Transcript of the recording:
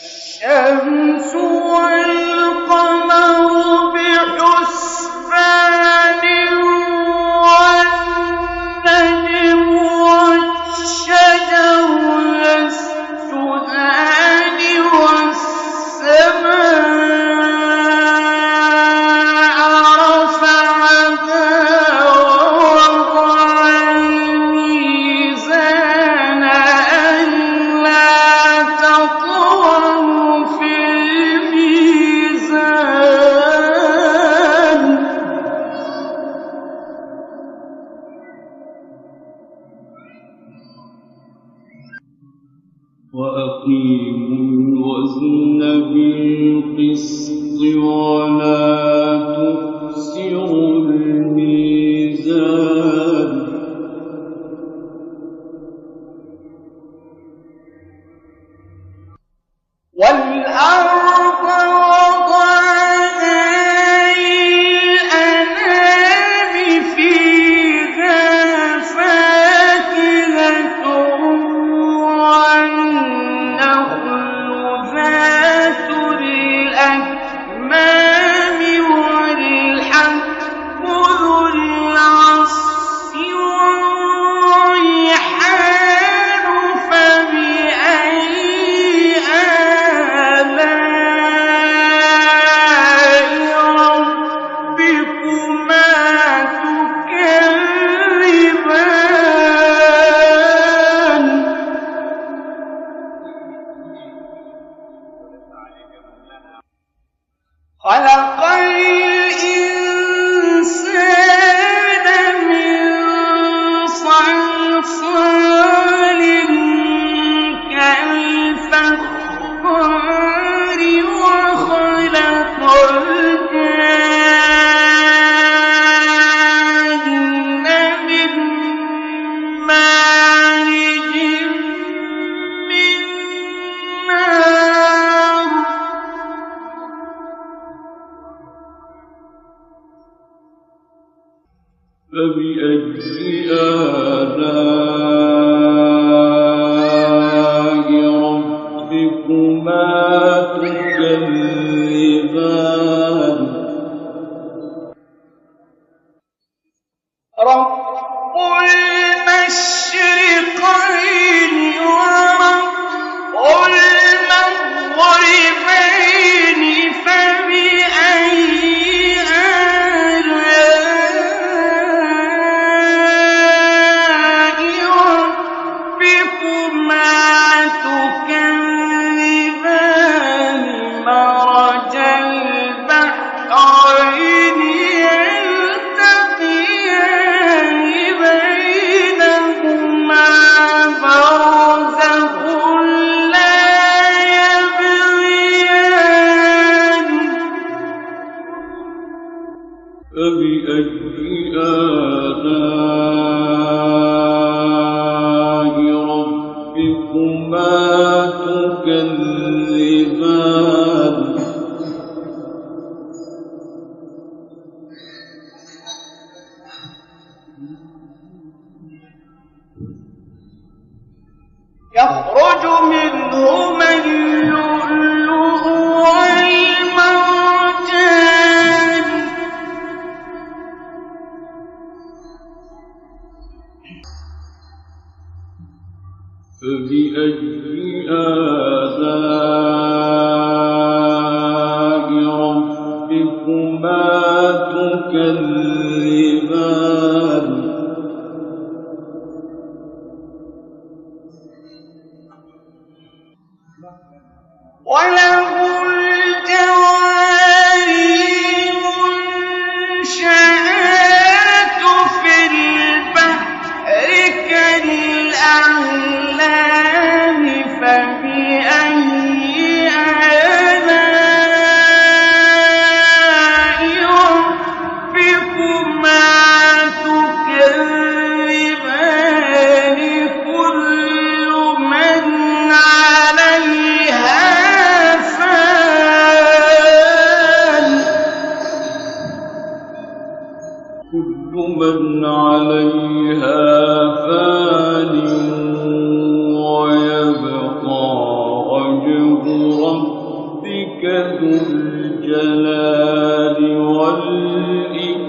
الشمس والقمر بحسبان والنجم والشجر يسجدان والسماء رفعها ووضع الميزان ألا تطغوا في الميزان وأقيموا الوزن بالقسط ولا تخسروا الميزان والأرض وضعها للأنام فيها فاكهة والنخل ذات الأكمام والحب ذو العصف والريحان فبأي آلاء ربكما تكذبان خلق الإنسان من صلصال كالفخار وخلق الجان من مارج من نار فبأي آلاء ربكما تكذبان رب المشرقين ورب المغربين فبأي آلاء ربكما تكذبان مرج البحرين يلتقيان بينهما برزخ لا يبغيان فبأي آلاء ربكما تكذبان يخرج منهما اللؤلؤ والمرجان فبأي آلاء ربكما تكذبان وله الجوار المنشآت في البحر كالأعلام كل من عليها فان ويبقى وجه ربك ذو الجلال والإكرام